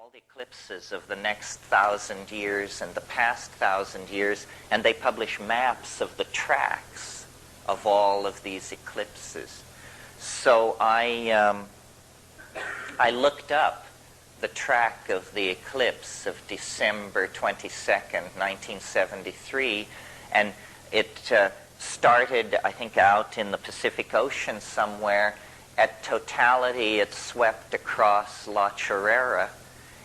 all the eclipses of the next 1,000 years and the past 1,000 years, and they publish maps of the tracks of all of these eclipses. So I looked up the track of the eclipse of December 22nd, 1973, and it started, I think, out in the Pacific Ocean somewhere. At totality, it swept across La Chorrera,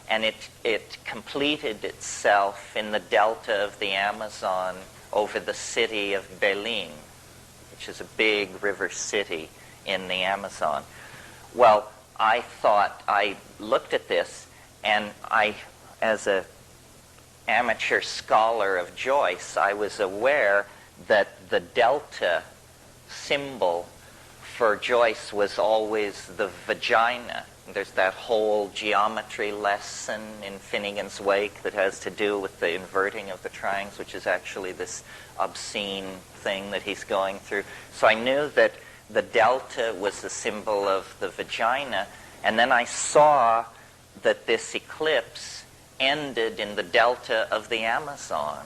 and it completed itself in the delta of the Amazon over the city of Belém, which is a big river city in the Amazon. Well, I looked at this, and as an amateur scholar of Joyce, I was aware that the delta symbol for Joyce was always the vagina. There's that whole geometry lesson in Finnegan's Wake that has to do with the inverting of the triangles, which is actually this obscene thing that he's going through. So I knew that the delta was the symbol of the vagina, and then I saw that this eclipse ended in the delta of the Amazon.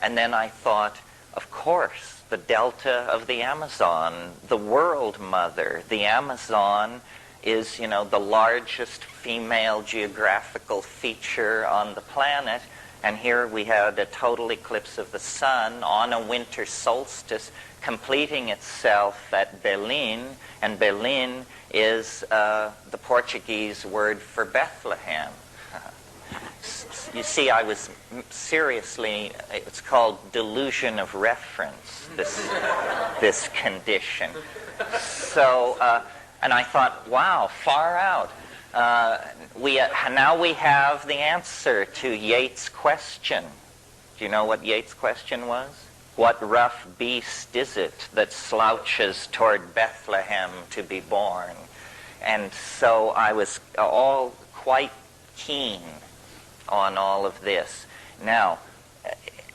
And then I thought, of course, the delta of the Amazon, the world mother. The Amazon is, the largest female geographical feature on the planet. And here we had a total eclipse of the sun on a winter solstice completing itself at Belém. And Belém is the Portuguese word for Bethlehem. You see, I was seriously, it's called delusion of reference, this condition. So, and I thought, wow, far out. Now we have the answer to Yeats' question. Do you know what Yeats' question was? What rough beast is it that slouches toward Bethlehem to be born? And so I was all quite keen on all of this. Now,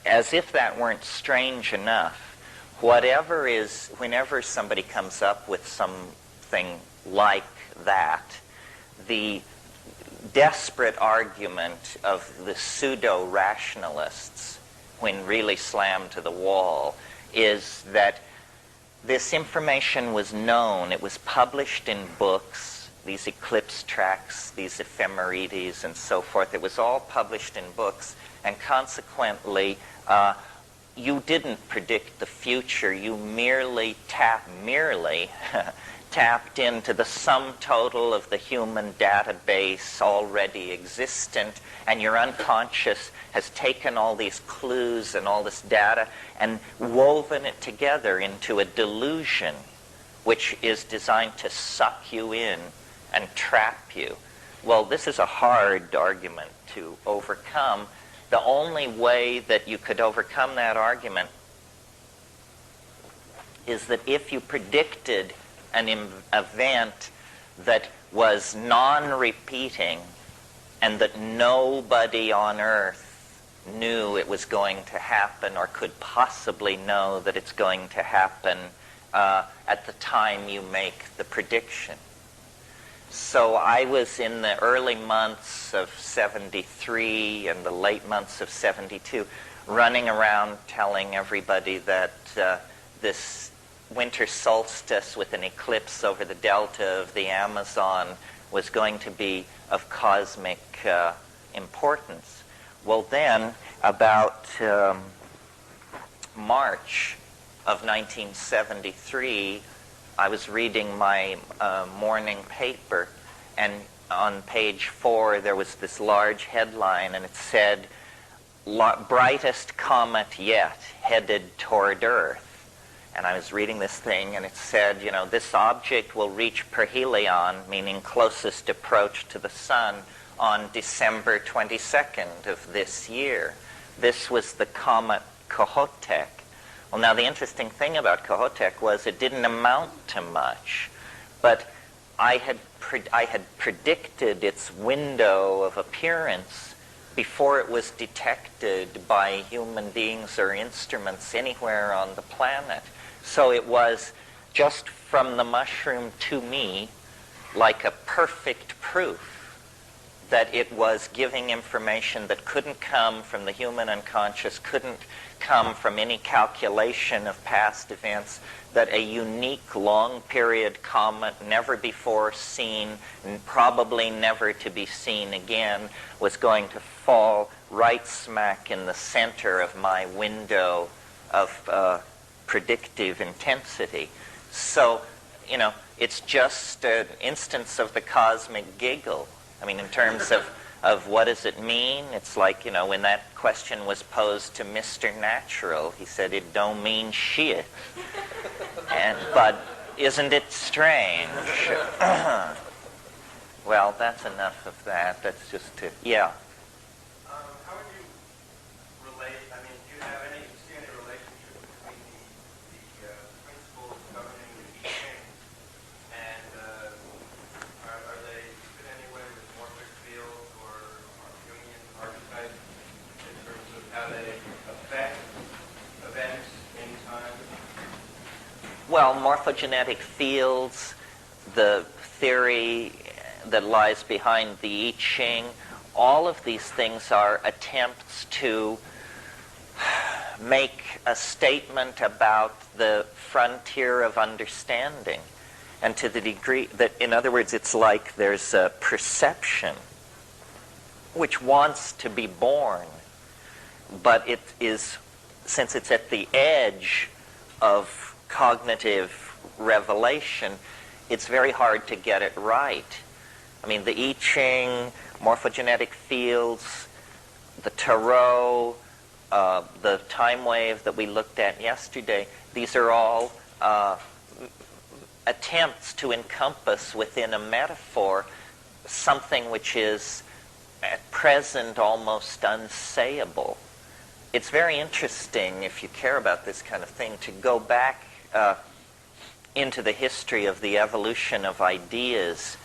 as if that weren't strange enough, whenever somebody comes up with something like that, the desperate argument of the pseudo-rationalists, when really slammed to the wall, is that this information was known. It was published in books, these eclipse tracks, these ephemerides, and so forth. It was all published in books, and consequently, you didn't predict the future. You merely tapped into the sum total of the human database already existent, and your unconscious has taken all these clues and all this data and woven it together into a delusion which is designed to suck you in and trap you. Well, this is a hard argument to overcome. The only way that you could overcome that argument is that if you predicted an event that was non-repeating and that nobody on Earth knew it was going to happen or could possibly know that it's going to happen at the time you make the prediction. So I was in the early months of 73 and the late months of 72 running around telling everybody that this winter solstice with an eclipse over the delta of the Amazon was going to be of cosmic importance. Well then, about March of 1973, I was reading my morning paper, and on page 4 there was this large headline, and it said, "Brightest comet yet headed toward Earth." And I was reading this thing, and it said, this object will reach perihelion, meaning closest approach to the sun, on December 22nd of this year. This was the comet Kohoutek. Well, now the interesting thing about Kohoutek was it didn't amount to much, but I had predicted its window of appearance before it was detected by human beings or instruments anywhere on the planet. So it was, just from the mushroom to me, like a perfect proof that it was giving information that couldn't come from the human unconscious, couldn't come from any calculation of past events, that a unique long-period comet, never before seen, and probably never to be seen again, was going to fall right smack in the center of my window of predictive intensity. So, it's just an instance of the cosmic giggle. I mean, in terms of what does it mean? It's like, when that question was posed to Mr. Natural, he said, it don't mean shit. But isn't it strange? Well, that's enough of that. That's just to, yeah. How would you relate, do you see any relationship between the principles governing the I Ching and are they in any way with morphic fields or Jungian archetypes in terms of how they affect events in time? Well, morphogenetic fields, the theory that lies behind the I Ching, all of these things are attempts to make a statement about the frontier of understanding. And to the degree that, in other words, it's like there's a perception which wants to be born, but it is, since it's at the edge of cognitive revelation, it's very hard to get it right. I mean, the I Ching, morphogenetic fields, the Tarot, the time wave that we looked at yesterday, these are all attempts to encompass within a metaphor something which is at present almost unsayable. It's very interesting, if you care about this kind of thing, to go back into the history of the evolution of ideas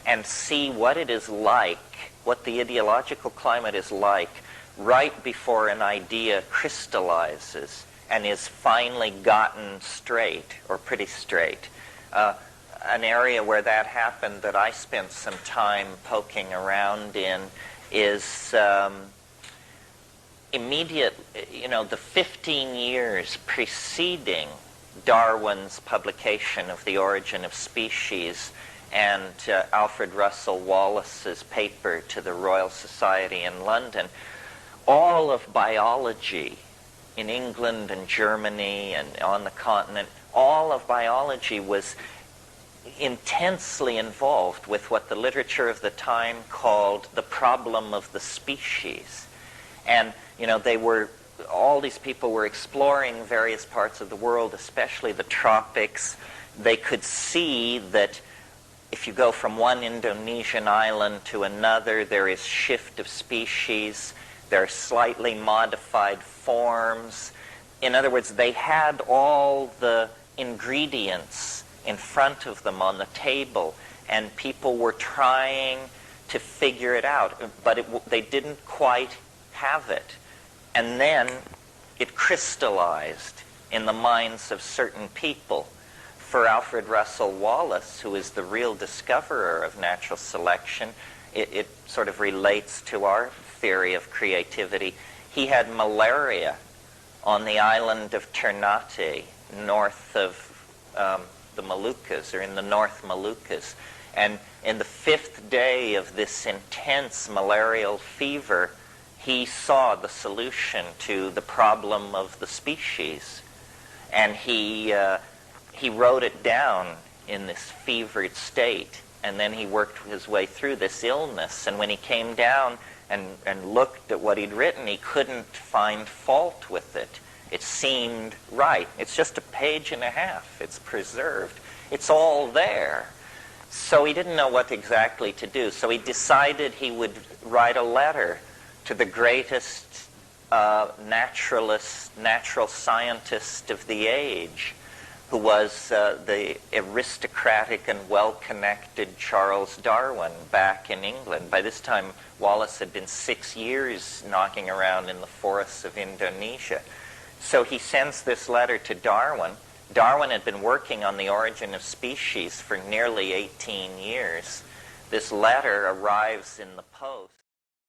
and see what it is like, what the ideological climate is like right before an idea crystallizes and is finally gotten straight, or pretty straight. An area where that happened that I spent some time poking around in is the 15 years preceding Darwin's publication of The Origin of Species and Alfred Russel Wallace's paper to the Royal Society in London. All of biology in England and Germany and on the continent, all of biology was intensely involved with what the literature of the time called the problem of the species. And, all these people were exploring various parts of the world, especially the tropics. They could see that if you go from one Indonesian island to another, there is shift of species. There are slightly modified forms. In other words, they had all the ingredients in front of them on the table, and people were trying to figure it out, but they didn't quite have it. And then it crystallized in the minds of certain people. For Alfred Russel Wallace, who is the real discoverer of natural selection, it sort of relates to our theory of creativity. He had malaria on the island of Ternate, north of the Moluccas, or in the North Moluccas. And in the 5th day of this intense malarial fever, he saw the solution to the problem of the species. And he wrote it down in this fevered state, and then he worked his way through this illness. And when he came down and looked at what he'd written, he couldn't find fault with it. It seemed right. It's just a page and a half. It's preserved. It's all there. So he didn't know what exactly to do. So he decided he would write a letter to the greatest natural scientist of the age, who was the aristocratic and well-connected Charles Darwin back in England. By this time, Wallace had been 6 years knocking around in the forests of Indonesia. So he sends this letter to Darwin. Darwin had been working on The Origin of Species for nearly 18 years. this letter arrives in the post.